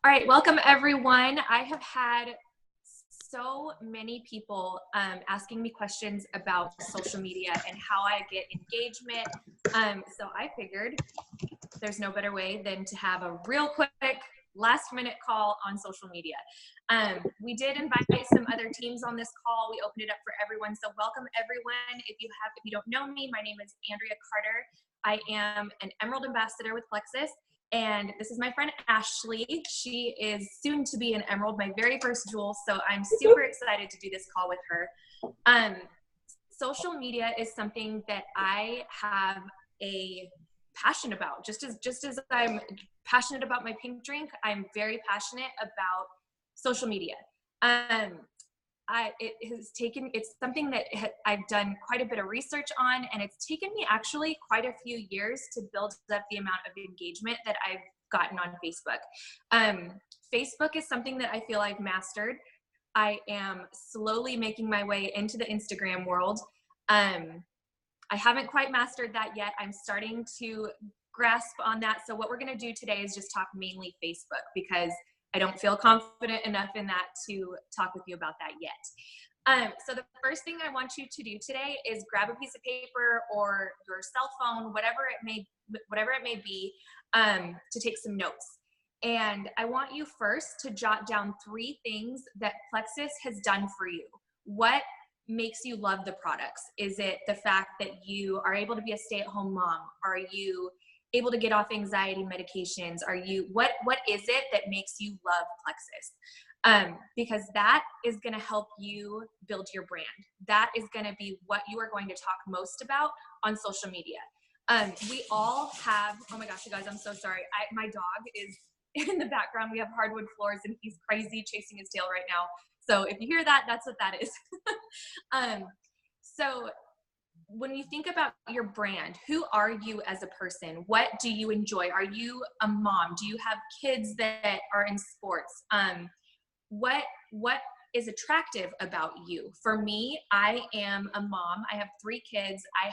All right, welcome everyone. I have had so many people asking me questions about social media and how I get engagement. So I figured there's no better way than to have a real quick last minute call on social media. We did invite some other teams on this call. We opened it up for everyone. So welcome everyone. If you don't know me, my name is Andrea Carter. I am an Emerald Ambassador with Plexus. And this is my friend Ashley. She is soon to be an Emerald, my very first Jewel. So I'm super excited to do this call with her. Social media is something that I have a passion about. Just as I'm passionate about my pink drink, I'm very passionate about social media. It's something that I've done quite a bit of research on, and it's taken me actually quite a few years to build up the amount of engagement that I've gotten on Facebook. Facebook is something that I feel I've mastered. I am slowly making my way into the Instagram world. I haven't quite mastered that yet. I'm starting to grasp on that. So what we're going to do today is just talk mainly Facebook, because I don't feel confident enough in that to talk with you about that yet. So the first thing I want you to do today is grab a piece of paper or your cell phone, whatever it may be, to take some notes. And I want you first to jot down 3 things that Plexus has done for you. What makes you love the products? Is it the fact that you are able to be a stay-at-home mom? Are you able to get off anxiety medications? What is it that makes you love Plexus? Because that is going to help you build your brand. That is going to be what you are going to talk most about on social media. We all have, oh my gosh, you guys, I'm so sorry. My dog is in the background. We have hardwood floors and he's crazy chasing his tail right now. So if you hear that, that's what that is. So when you think about your brand, who are you as a person? What do you enjoy? Are you a mom? Do you have kids that are in sports? What is attractive about you? For me, I am a mom. I have 3 kids. I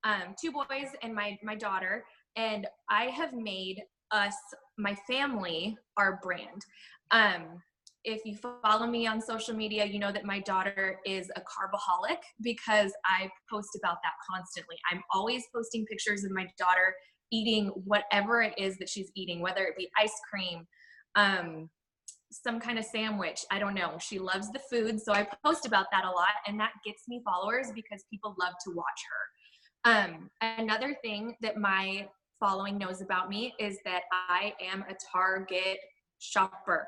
have 2 boys and my daughter, and I have made us, my family, our brand. If you follow me on social media, you know that my daughter is a carbaholic because I post about that constantly. I'm always posting pictures of my daughter eating whatever it is that she's eating, whether it be ice cream, some kind of sandwich. I don't know. She loves the food, so I post about that a lot, and that gets me followers because people love to watch her. Another thing that my following knows about me is that I am a Target shopper.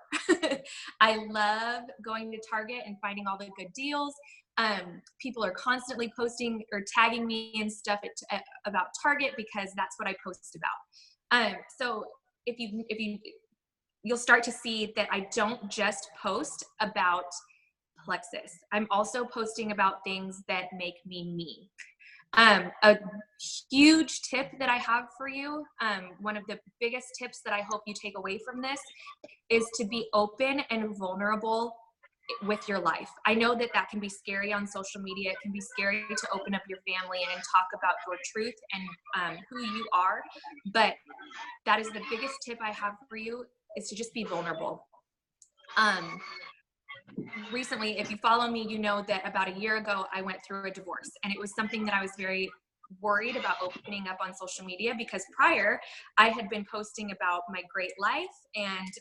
I love going to Target and finding all the good deals. People are constantly posting or tagging me and stuff about Target because that's what I post about. So you'll start to see that I don't just post about Plexus. I'm also posting about things that make me me. A huge tip that I have for you, one of the biggest tips that I hope you take away from this, is to be open and vulnerable with your life. I know that can be scary on social media. It can be scary to open up your family and talk about your truth and who you are, but that is the biggest tip I have for you, is to just be vulnerable. Recently, if you follow me, you know that about a year ago, I went through a divorce, and it was something that I was very worried about opening up on social media, because prior I had been posting about my great life and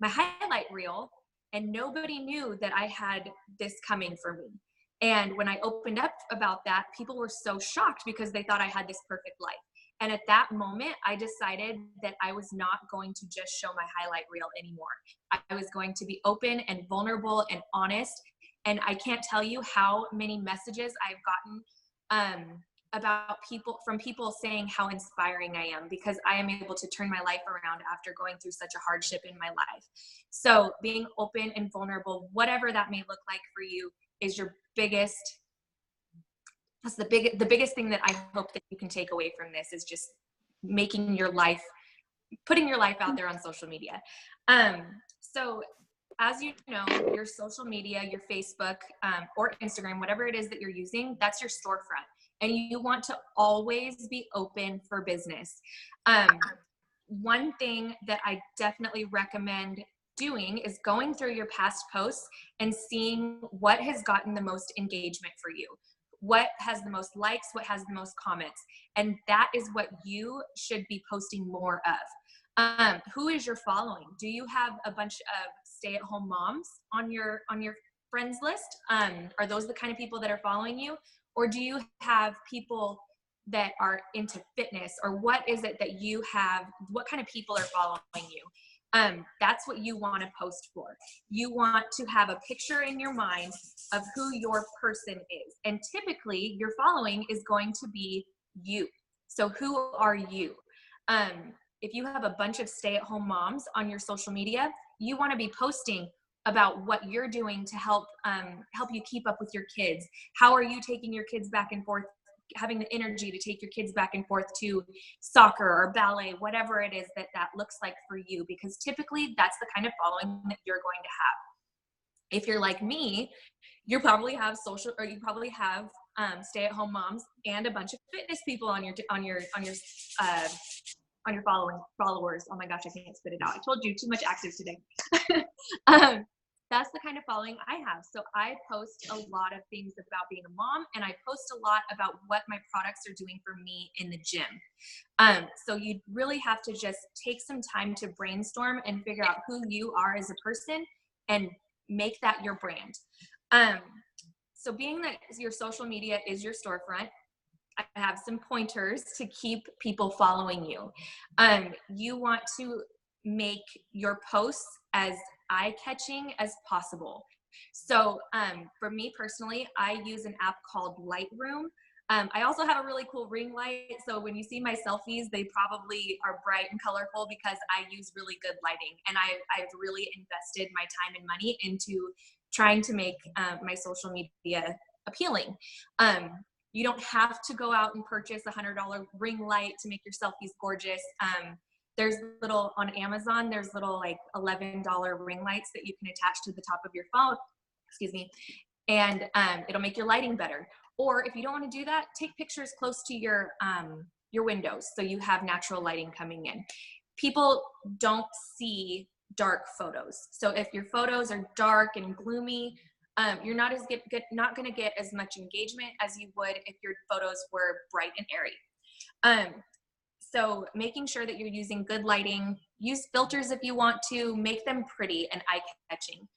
my highlight reel, and nobody knew that I had this coming for me. And when I opened up about that, people were so shocked because they thought I had this perfect life. And at that moment, I decided that I was not going to just show my highlight reel anymore. I was going to be open and vulnerable and honest. And I can't tell you how many messages I've gotten from people saying how inspiring I am, because I am able to turn my life around after going through such a hardship in my life. So being open and vulnerable, whatever that may look like for you, is your biggest. That's the biggest thing that I hope that you can take away from this, is just putting your life out there on social media. So as you know, your social media, your Facebook or Instagram, whatever it is that you're using, that's your storefront. And you want to always be open for business. one thing that I definitely recommend doing is going through your past posts and seeing what has gotten the most engagement for you, what has the most likes, what has the most comments. And that is what you should be posting more of. Who is your following? Do you have a bunch of stay-at-home moms on your friends list? Are those the kind of people that are following you? Or do you have people that are into fitness? Or what is it that you have? What kind of people are following you? That's what you want to post for. You want to have a picture in your mind of who your person is. And typically your following is going to be you. So who are you? If you have a bunch of stay-at-home moms on your social media, you want to be posting about what you're doing to help you keep up with your kids. How are you taking your kids back and forth, having the energy to take your kids back and forth to soccer or ballet, whatever it is that looks like for you, because typically that's the kind of following that you're going to have. If you're like me, you probably have stay-at-home moms and a bunch of fitness people on your followers. Oh my gosh, I can't spit it out. I told you, too much active today. That's the kind of following I have. So I post a lot of things about being a mom, and I post a lot about what my products are doing for me in the gym. So you really have to just take some time to brainstorm and figure out who you are as a person and make that your brand. So being that your social media is your storefront, I have some pointers to keep people following you. You want to make your posts as eye-catching as possible. So for me personally, I use an app called Lightroom. I also have a really cool ring light. So when you see my selfies, they probably are bright and colorful because I use really good lighting. And I've really invested my time and money into trying to make my social media appealing. You don't have to go out and purchase a $100 ring light to make your selfies gorgeous. There's little, on Amazon, there's little like $11 ring lights that you can attach to the top of your phone, and it'll make your lighting better. Or if you don't want to do that, take pictures close to your windows so you have natural lighting coming in. People don't see dark photos. So if your photos are dark and gloomy, you're not going to get as much engagement as you would if your photos were bright and airy. So making sure that you're using good lighting, use filters if you want to, make them pretty and eye-catching.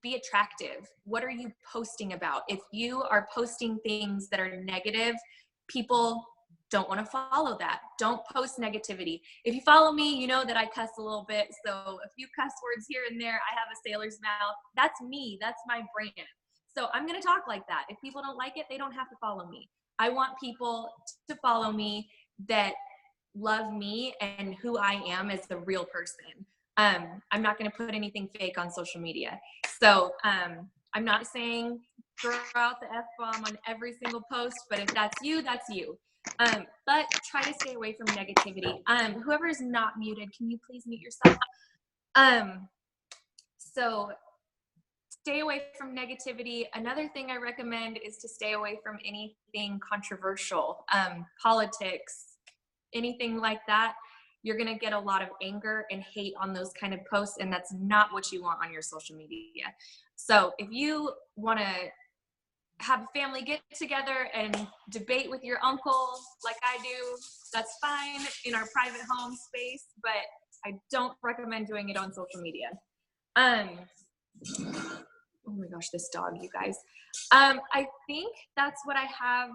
Be attractive. What are you posting about? If you are posting things that are negative, people don't want to follow that. Don't post negativity. If you follow me, you know that I cuss a little bit. So a few cuss words here and there. I have a sailor's mouth. That's me. That's my brand. So I'm going to talk like that. If people don't like it, they don't have to follow me. I want people to follow me that love me and who I am as the real person. I'm not going to put anything fake on social media. So I'm not saying throw out the F-bomb on every single post, but if that's you, that's you. But try to stay away from negativity. Whoever is not muted, can you please mute yourself? So stay away from negativity. Another thing I recommend is to stay away from anything controversial, politics, anything like that. You're going to get a lot of anger and hate on those kind of posts, and that's not what you want on your social media. So if you want to have a family get together and debate with your uncle like I do, that's fine in our private home space, but I don't recommend doing it on social media. Oh my gosh, this dog, you guys. I think that's what I have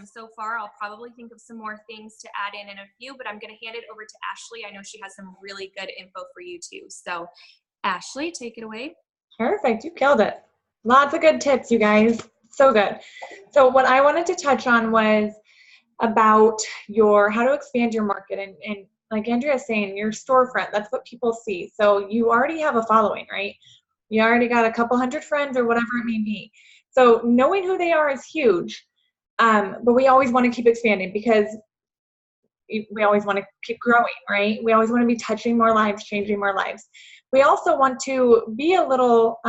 so far. I'll probably think of some more things to add in a few, but I'm going to hand it over to Ashley. I know she has some really good info for you too. So Ashley, take it away. Perfect. You killed it. Lots of good tips, you guys. So good. So what I wanted to touch on was about how to expand your market. And like Andrea is saying, your storefront, that's what people see. So you already have a following, right? You already got a couple hundred friends or whatever it may be. So knowing who they are is huge. But we always want to keep expanding because we always want to keep growing, right? We always want to be touching more lives, changing more lives. We also want to be a little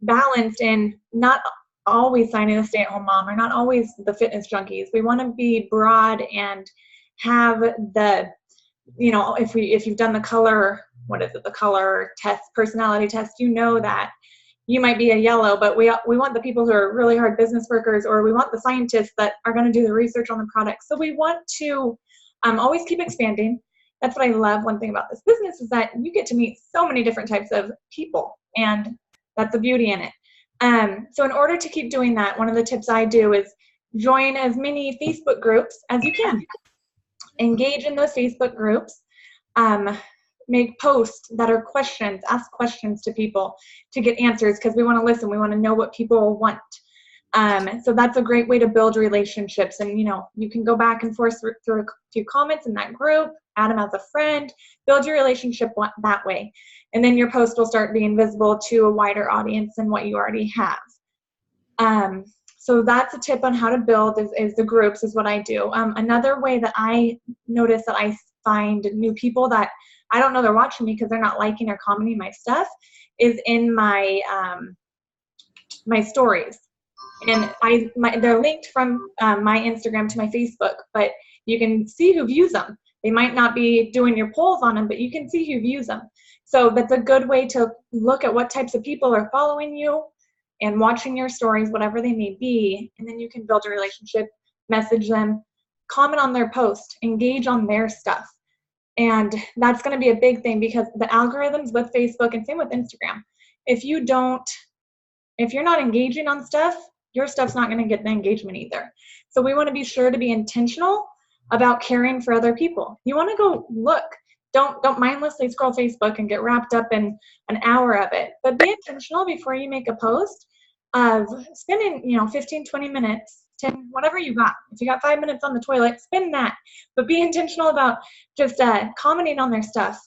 balanced and not always signing a stay-at-home mom or not always the fitness junkies. We want to be broad and have the, you know, if you've done the color, what is it, the color test, personality test, you know that you might be a yellow, but we want the people who are really hard business workers, or we want the scientists that are going to do the research on the product. So we want to always keep expanding. That's what I love. One thing about this business is that you get to meet so many different types of people, and that's the beauty in it. So in order to keep doing that, one of the tips I do is join as many Facebook groups as you can. Engage in those Facebook groups. Make posts that are questions, ask questions to people to get answers, because we want to listen. We want to know what people want. So that's a great way to build relationships. And, you know, you can go back and forth through a few comments in that group, add them as a friend, build your relationship that way. And then your post will start being visible to a wider audience than what you already have. So that's a tip on how to build is the groups is what I do. Another way that I notice that I find new people that I don't know they're watching me because they're not liking or commenting my stuff is in my my stories. And they're linked from my Instagram to my Facebook, but you can see who views them. They might not be doing your polls on them, but you can see who views them. So that's a good way to look at what types of people are following you and watching your stories, whatever they may be, and then you can build a relationship, message them, comment on their post, engage on their stuff. And that's going to be a big thing, because the algorithms with Facebook and same with Instagram, if you're not engaging on stuff, your stuff's not going to get the engagement either. So we want to be sure to be intentional about caring for other people. You want to go look. Don't mindlessly scroll Facebook and get wrapped up in an hour of it. But be intentional before you make a post of spending, 15, 20 minutes, 10, whatever you got. If you got 5 minutes on the toilet, spend that. But be intentional about just commenting on their stuff,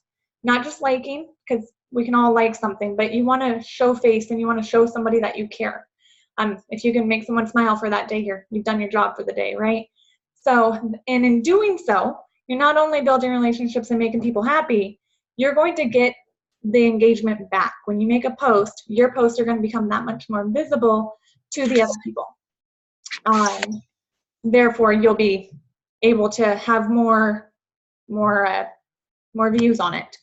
not just liking, because we can all like something, but you want to show face and you want to show somebody that you care. If you can make someone smile for that day, you've done your job for the day, right? So, and in doing so, you're not only building relationships and making people happy, you're going to get the engagement back. When you make a post, your posts are going to become that much more visible to the other people. Therefore, you'll be able to have more views on it.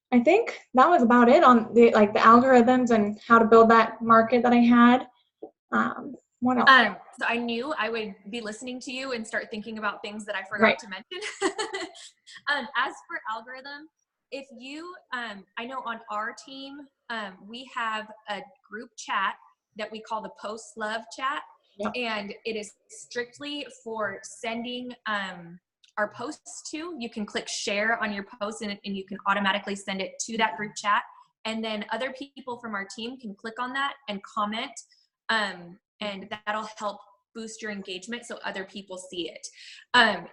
I think that was about it on the algorithms and how to build that market that I had. What else? So I knew I would be listening to you and start thinking about things that I forgot to mention. As for algorithm, if you, I know on our team, we have a group chat that we call the Post Love Chat. Yep. And it is strictly for sending our posts to. You can click share on your post and you can automatically send it to that group chat. And then other people from our team can click on that and comment. And that'll help boost your engagement so other people see it. The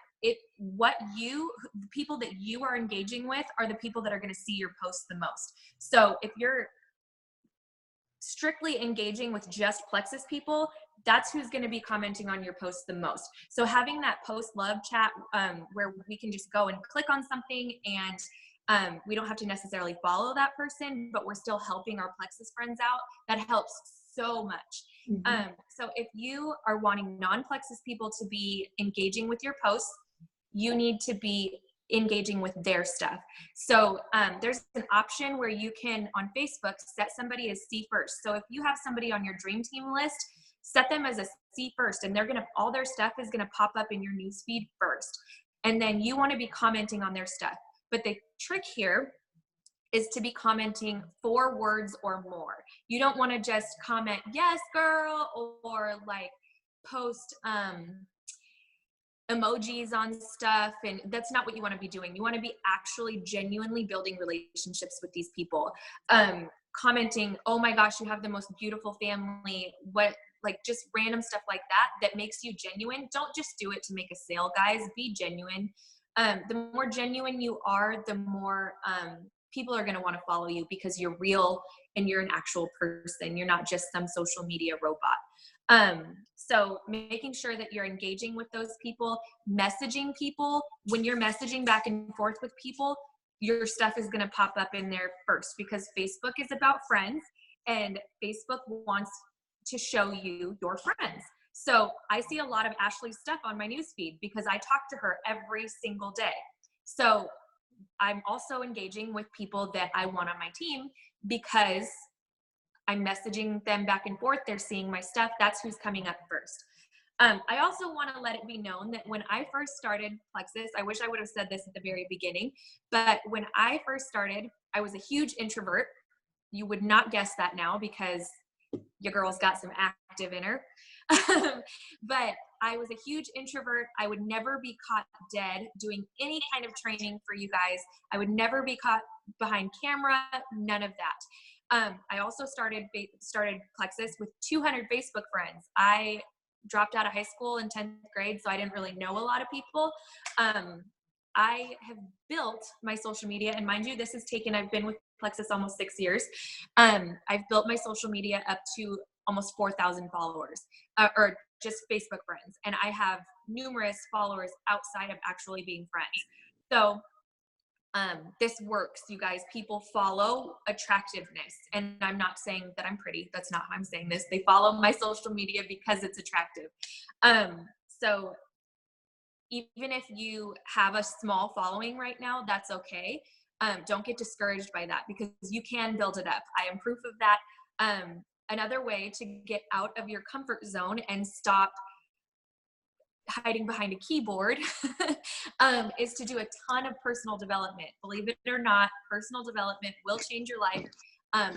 people that you are engaging with are the people that are going to see your post the most. So if you're strictly engaging with just Plexus people, that's who's going to be commenting on your post the most. So having that post love chat where we can just go and click on something and we don't have to necessarily follow that person, but we're still helping our Plexus friends out, that helps so much. Mm-hmm. So if you are wanting non-Plexus people to be engaging with your posts, you need to be engaging with their stuff. So there's an option where you can, on Facebook, set somebody as see first. So if you have somebody on your dream team list, set them as a see first, and all their stuff is gonna pop up in your newsfeed first. And then you wanna be commenting on their stuff. But the trick here is to be commenting 4 words or more. You don't wanna just comment, yes, girl, or post, emojis on stuff, and that's not what you want to be doing. You want to be actually genuinely building relationships with these people. Commenting, oh my gosh, you have the most beautiful family, just random stuff like that makes you genuine. Don't just do it to make a sale, guys. Be genuine. The more genuine you are, the more people are going to want to follow you, because you're real and you're an actual person. You're not just some social media robot. So making sure that you're engaging with those people, messaging people. When you're messaging back and forth with people, your stuff is going to pop up in there first, because Facebook is about friends and Facebook wants to show you your friends. So I see a lot of Ashley's stuff on my newsfeed because I talk to her every single day. So I'm also engaging with people that I want on my team because I'm messaging them back and forth. They're seeing my stuff. That's who's coming up first. I also want to let it be known that when I first started Plexus, I wish I would have said this at the very beginning, but when I first started, I was a huge introvert. You would not guess that now because your girl's got some active in her. But I was a huge introvert. I would never be caught dead doing any kind of training for you guys. I would never be caught behind camera, none of that. I also started Plexus with 200 Facebook friends. I dropped out of high school in 10th grade, so I didn't really know a lot of people. I have built my social media, and mind you, I've been with Plexus almost 6 years. I've built my social media up to almost 4,000 followers, or just Facebook friends. And I have numerous followers outside of actually being friends. So this works, you guys. People follow attractiveness. And I'm not saying that I'm pretty. That's not how I'm saying this. They follow my social media because it's attractive. So even if you have a small following right now, that's okay. Don't get discouraged by that because you can build it up. I am proof of that. Another way to get out of your comfort zone and stop hiding behind a keyboard is to do a ton of personal development. Believe it or not, personal development will change your life.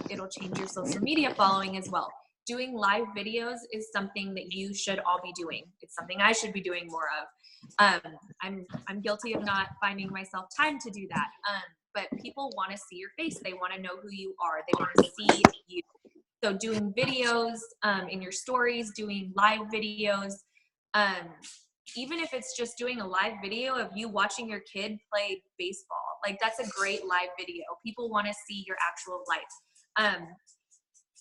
It'll change your social media following as well. Doing live videos is something that you should all be doing. It's something I should be doing more of. I'm guilty of not finding myself time to do that. But people want to see your face. They want to know who you are. They want to see you. So doing videos in your stories, doing live videos, even if it's just doing a live video of you watching your kid play baseball, like that's a great live video. People want to see your actual life.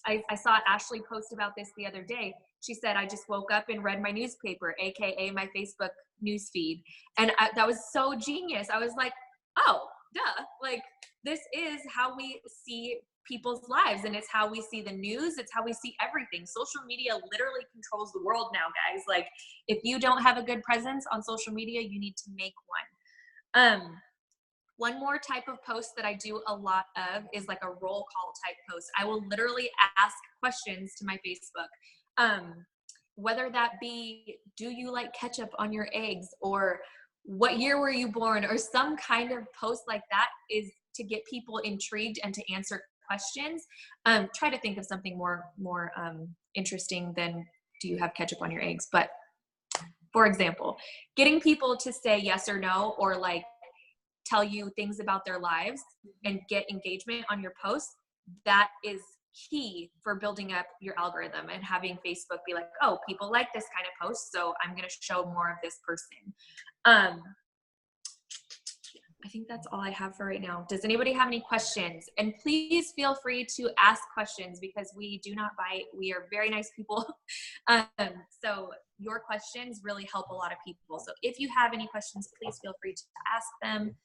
I saw Ashley post about this the other day. She said, I just woke up and read my newspaper, AKA my Facebook news feed. And that was so genius. I was like, oh, duh. Like, this is how we see people's lives, and it's how we see the news. It's how we see everything. Social media literally controls the world now, guys. Like, if you don't have a good presence on social media, you need to make one. One more type of post that I do a lot of is like a roll call type post. I will literally ask questions to my Facebook. Whether that be, do you like ketchup on your eggs, or what year were you born, or some kind of post like that, is to get people intrigued and to answer questions. Try to think of something more interesting than, do you have ketchup on your eggs? But for example, getting people to say yes or no, or like tell you things about their lives and get engagement on your posts, that is key for building up your algorithm and having Facebook be like, oh, people like this kind of post, so I'm going to show more of this person. I think that's all I have for right now. Does anybody have any questions? And please feel free to ask questions because we do not bite. We are very nice people. So your questions really help a lot of people. So if you have any questions, please feel free to ask them.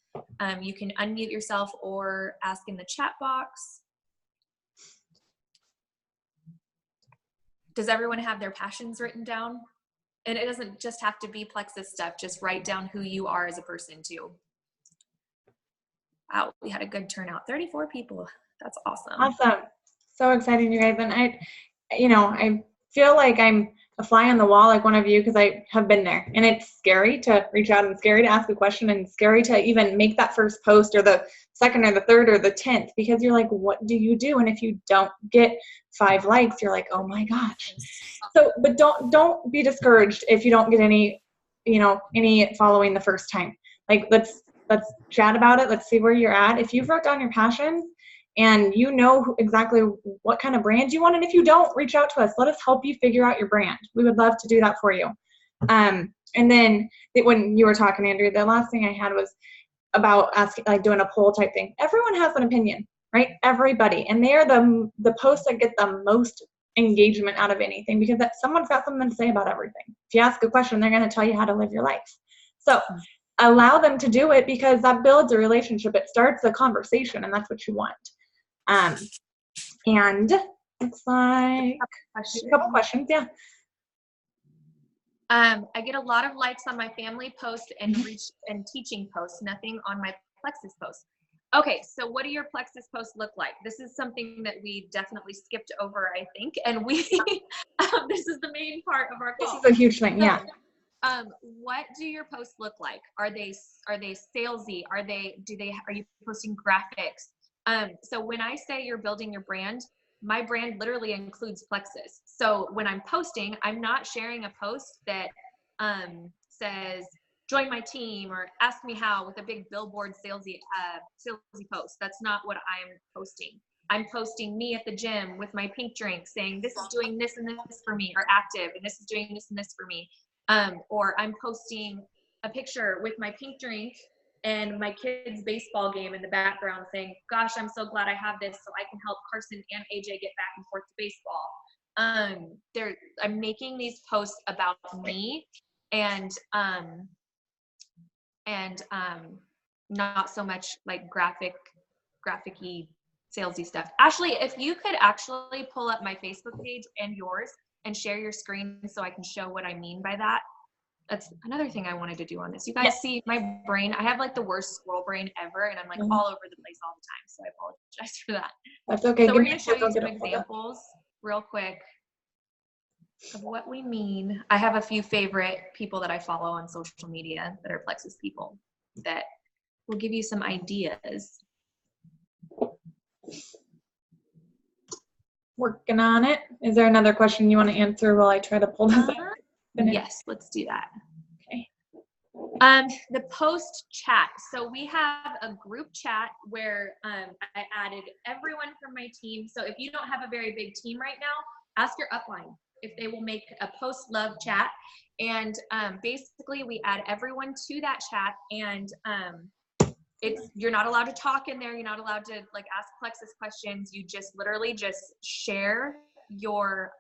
You can unmute yourself or ask in the chat box. Does everyone have their passions written down? And it doesn't just have to be Plexus stuff. Just write down who you are as a person too. Wow, we had a good turnout. 34 people. That's awesome. Awesome. So exciting, you guys. And I feel like I'm a fly on the wall like one of you, because I have been there. And it's scary to reach out and scary to ask a question and scary to even make that first post, or the second or the third or the 10th, because you're like, what do you do? And if you don't get 5 likes, you're like, oh my gosh. So, but don't be discouraged if you don't get any following the first time. Like, let's chat about it. Let's see where you're at. If you've wrote down your passions and you know exactly what kind of brand you want, and if you don't, reach out to us. Let us help you figure out your brand. We would love to do that for you. And then when you were talking, Andrea, the last thing I had was about asking, like doing a poll type thing. Everyone has an opinion, right? Everybody. And they are the posts that get the most engagement out of anything, because someone's got something to say about everything. If you ask a question, they're going to tell you how to live your life. So allow them to do it, because that builds a relationship. It starts a conversation, and that's what you want. And it's like a couple questions. Yeah. I get a lot of likes on my family posts and teaching posts, nothing on my Plexus posts. Okay, so what do your Plexus posts look like? This is something that we definitely skipped over, I think, and we this is the main part of our call. This is a huge thing, yeah. What do your posts look like? Are they salesy? Are you posting graphics? So when I say you're building your brand, my brand literally includes Plexus. So when I'm posting, I'm not sharing a post that says join my team or ask me how with a big billboard salesy post. That's not what I'm posting. I'm posting me at the gym with my pink drink saying this is doing this and this for me, or active and this is doing this and this for me. Or I'm posting a picture with my pink drink and my kids' baseball game in the background saying, gosh, I'm so glad I have this so I can help Carson and AJ get back and forth to baseball. I'm making these posts about me and not so much like graphic-y, salesy stuff. Ashley, if you could actually pull up my Facebook page and yours and share your screen so I can show what I mean by that. That's another thing I wanted to do on this. You guys see my brain. I have like the worst squirrel brain ever, and I'm like all over the place all the time. So I apologize for that. That's okay. So we're going to show you some examples real quick of what we mean. I have a few favorite people that I follow on social media that are Plexus people that will give you some ideas. Working on it. Is there another question you want to answer while I try to pull this up? Yes, let's do that. Okay. The post chat. So we have a group chat where I added everyone from my team. So if you don't have a very big team right now, ask your upline if they will make a post love chat. And basically we add everyone to that chat, and you're not allowed to talk in there. You're not allowed to like ask Plexus questions. You just literally just share your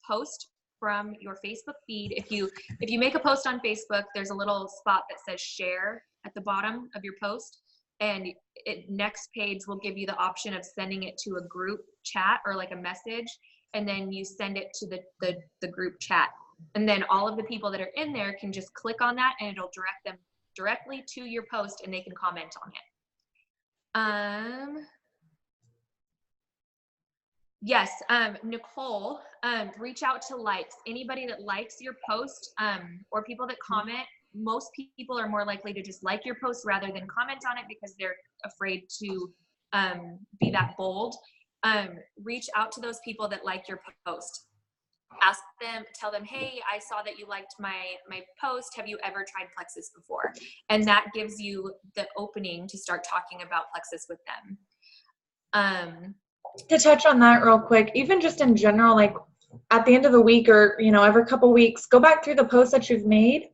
post from your Facebook feed. If you make a post on Facebook, there's a little spot that says share at the bottom of your post, and next page will give you the option of sending it to a group chat or like a message, and then you send it to the group chat, and then all of the people that are in there can just click on that and it'll direct them directly to your post and they can comment on it. Yes, Nicole, reach out to likes. Anybody that likes your post or people that comment, most people are more likely to just like your post rather than comment on it because they're afraid to be that bold. Reach out to those people that like your post. Ask them, tell them, hey, I saw that you liked my post. Have you ever tried Plexus before? And that gives you the opening to start talking about Plexus with them. To touch on that real quick, even just in general, like at the end of the week or, every couple weeks, go back through the posts that you've made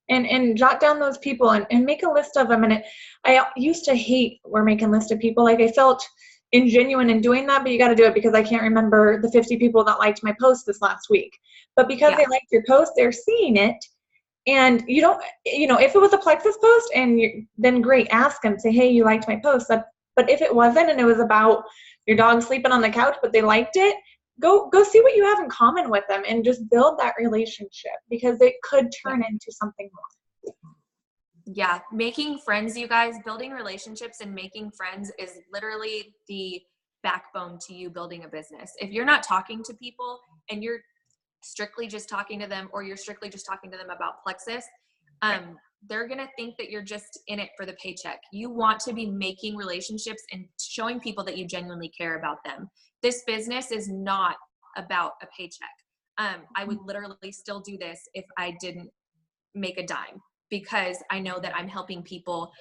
and jot down those people and make a list of them. And I used to hate we're making lists of people. Like I felt ingenuine in doing that, but you got to do it because I can't remember the 50 people that liked my post this last week. But because they liked your post, they're seeing it. And you don't, if it was a Plexus post then great, ask them, say, hey, you liked my post. But if it wasn't and it was about your dog sleeping on the couch, but they liked it, go see what you have in common with them and just build that relationship because it could turn into something more. Yeah, making friends, you guys, building relationships and making friends is literally the backbone to you building a business. If you're not talking to people and you're strictly just talking to them, or you're strictly just talking to them about Plexus, they're going to think that you're just in it for the paycheck. You want to be making relationships and showing people that you genuinely care about them. This business is not about a paycheck. I would literally still do this if I didn't make a dime, because I know that I'm helping people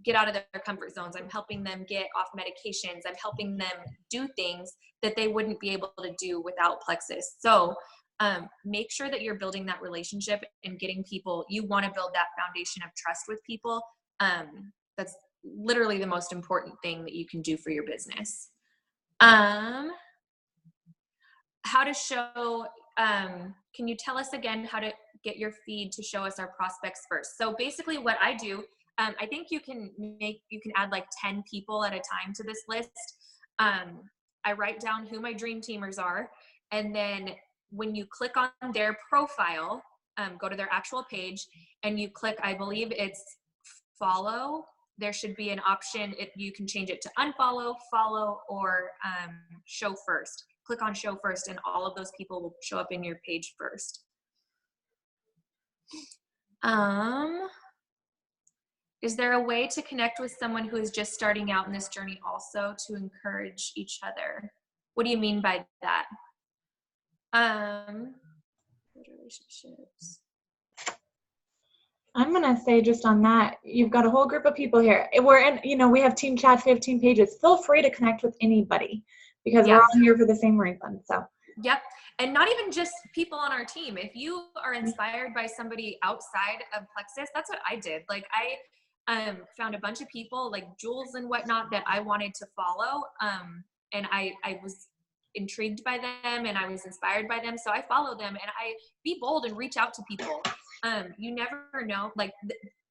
get out of their comfort zones. I'm helping them get off medications. I'm helping them do things that they wouldn't be able to do without Plexus. So make sure that you're building that relationship and getting people. You want to build that foundation of trust with people. That's literally the most important thing that you can do for your business. How to show, can you tell us again how to get your feed to show us our prospects first? So basically what I do, I think you can add like 10 people at a time to this list. I write down who my dream teamers are, and then when you click on their profile, go to their actual page and you click, I believe it's follow. There should be an option. You can change it to unfollow, follow, or show first. Click on show first and all of those people will show up in your page first. Is there a way to connect with someone who is just starting out in this journey also to encourage each other? What do you mean by that? Relationships. I'm going to say just on that, you've got a whole group of people here. We're in, you know, we have team chats, we have team pages. Feel free to connect with anybody because we're all here for the same reason. So. Yep. And not even just people on our team. If you are inspired by somebody outside of Plexus, that's what I did. Like I found a bunch of people like Jules and whatnot that I wanted to follow. And I was intrigued by them and I was inspired by them. So I follow them and I be bold and reach out to people. You never know, like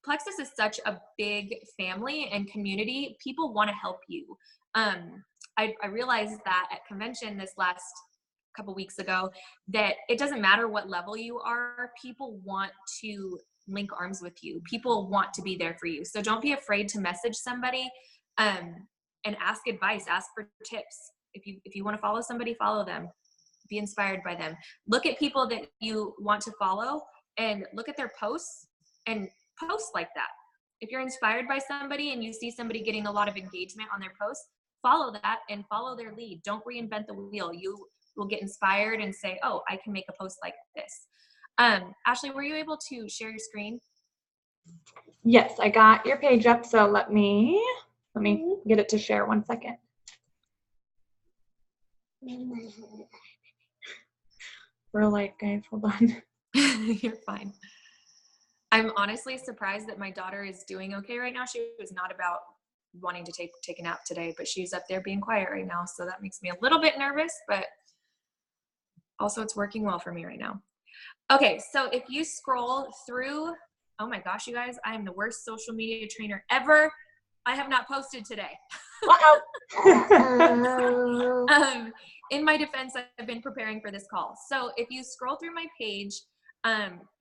Plexus is such a big family and community. People want to help you. I realized that at convention this last couple weeks ago that it doesn't matter what level you are, people want to link arms with you. People want to be there for you. So don't be afraid to message somebody and ask advice, ask for tips. If you want to follow somebody, follow them. Be inspired by them. Look at people that you want to follow and look at their posts and post like that. If you're inspired by somebody and you see somebody getting a lot of engagement on their posts, follow that and follow their lead. Don't reinvent the wheel. You will get inspired and say, oh, I can make a post like this. Ashley, were you able to share your screen? Yes, I got your page up. So let me get it to share 1 second. Real life, guys, hold on. You're fine. I'm honestly surprised that my daughter is doing okay right now. She was not about wanting to take a nap today, but she's up there being quiet right now. So that makes me a little bit nervous, but also it's working well for me right now. Okay, so if you scroll through, oh my gosh, you guys, I am the worst social media trainer ever. I have not posted today. In my defense, I've been preparing for this call. So if you scroll through my page,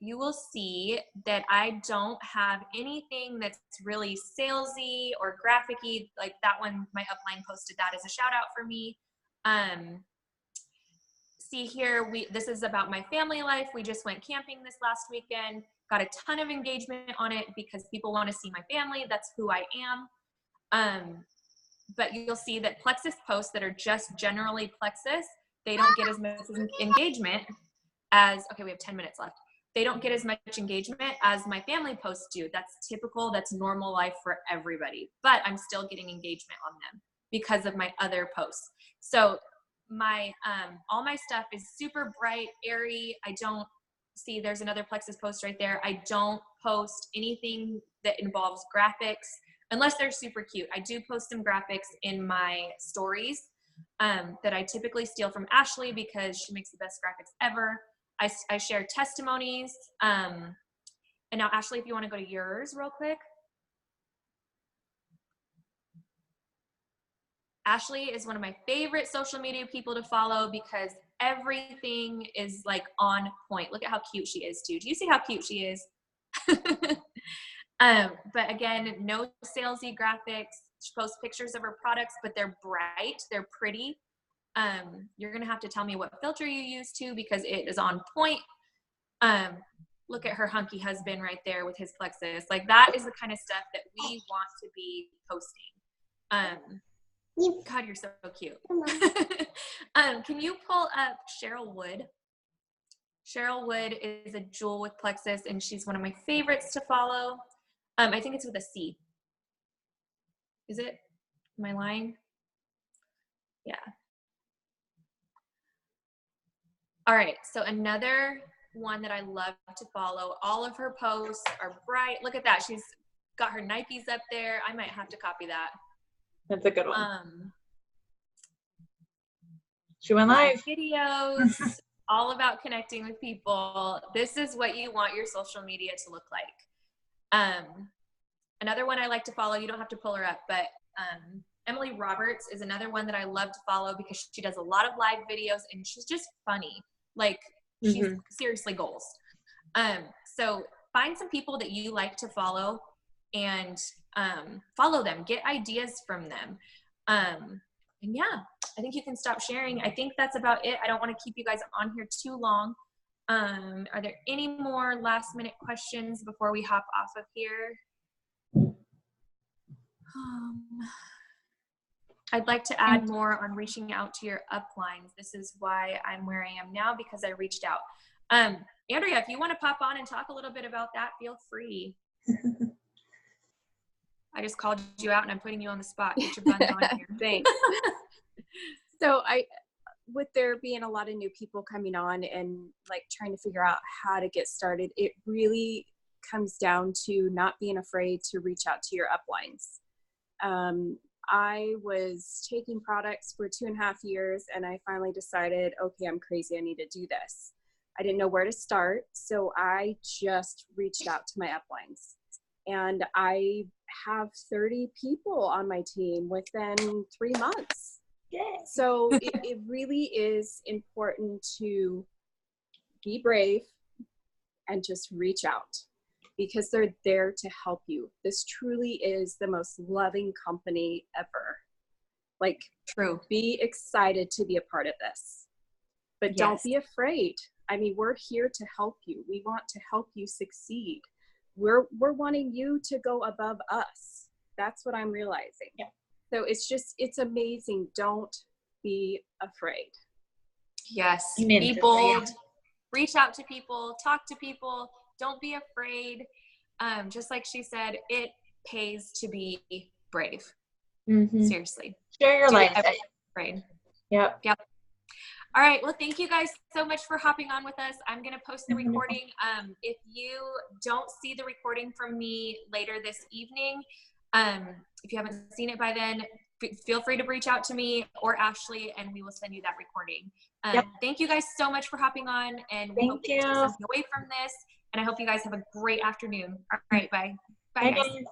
you will see that I don't have anything that's really salesy or graphic-y. Like that one, my upline posted that as a shout out for me. See here, this is about my family life. We just went camping this last weekend, got a ton of engagement on it because people want to see my family. That's who I am. But you'll see that Plexus posts that are just generally Plexus, they don't get as much engagement as, okay, we have 10 minutes left. They don't get as much engagement as my family posts do. That's typical, that's normal life for everybody, but I'm still getting engagement on them because of my other posts. So my, all my stuff is super bright, airy. I don't see, there's another Plexus post right there. I don't post anything that involves graphics unless they're super cute. I do post some graphics in my stories that I typically steal from Ashley because she makes the best graphics ever. I share testimonies. And now Ashley, if you want to go to yours real quick. Ashley is one of my favorite social media people to follow because everything is like on point. Look at how cute she is too. Do you see how cute she is? But again, no salesy graphics. She posts pictures of her products, but they're bright, they're pretty. You're gonna have to tell me what filter you use too because it is on point. Look at her hunky husband right there with his Plexus. Like that is the kind of stuff that we want to be posting. God, you're so cute. Can you pull up Cheryl Wood? Cheryl Wood is a jewel with Plexus, and she's one of my favorites to follow. I think it's with a C. Is it? Am I lying? Yeah. All right, so another one that I love to follow. All of her posts are bright. Look at that. She's got her Nikes up there. I might have to copy that. That's a good one. She went live. Videos, all about connecting with people. This is what you want your social media to look like. Another one I like to follow, you don't have to pull her up, but Emily Roberts is another one that I love to follow because she does a lot of live videos and she's just funny. Like she's seriously goals. So find some people that you like to follow and follow them, get ideas from them. And yeah, I think you can stop sharing. I think that's about it. I don't want to keep you guys on here too long. Are there any more last minute questions before we hop off of here? I'd like to add more on reaching out to your uplines. This is why I'm where I am now, because I reached out. Andrea, if you want to pop on and talk a little bit about that, feel free. I just called you out and I'm putting you on the spot. Get your buns on here. Thanks. So with there being a lot of new people coming on and like trying to figure out how to get started, it really comes down to not being afraid to reach out to your uplines. I was taking products for 2.5 years and I finally decided, okay, I'm crazy. I need to do this. I didn't know where to start. So I just reached out to my uplines, and I have 30 people on my team within 3 months. Yay. So it really is important to be brave and just reach out, because they're there to help you. This truly is the most loving company ever. Like, True. Be excited to be a part of this, but Yes. Don't be afraid. I mean, we're here to help you. We want to help you succeed. We're wanting you to go above us. That's what I'm realizing. Yeah. So it's amazing. Don't be afraid. Yes. Amen. Be bold. Reach out to people. Talk to people. Don't be afraid. Just like she said, it pays to be brave. Mm-hmm. Seriously. Share your life. Afraid. Yep. All right. Well, thank you guys so much for hopping on with us. I'm going to post the recording. If you don't see the recording from me later this evening, if you haven't seen it by then, feel free to reach out to me or Ashley, and we will send you that recording. Yep. Thank you guys so much for hopping on, and we hope that you take something away from this. And I hope you guys have a great afternoon. All right. Bye. Bye, guys.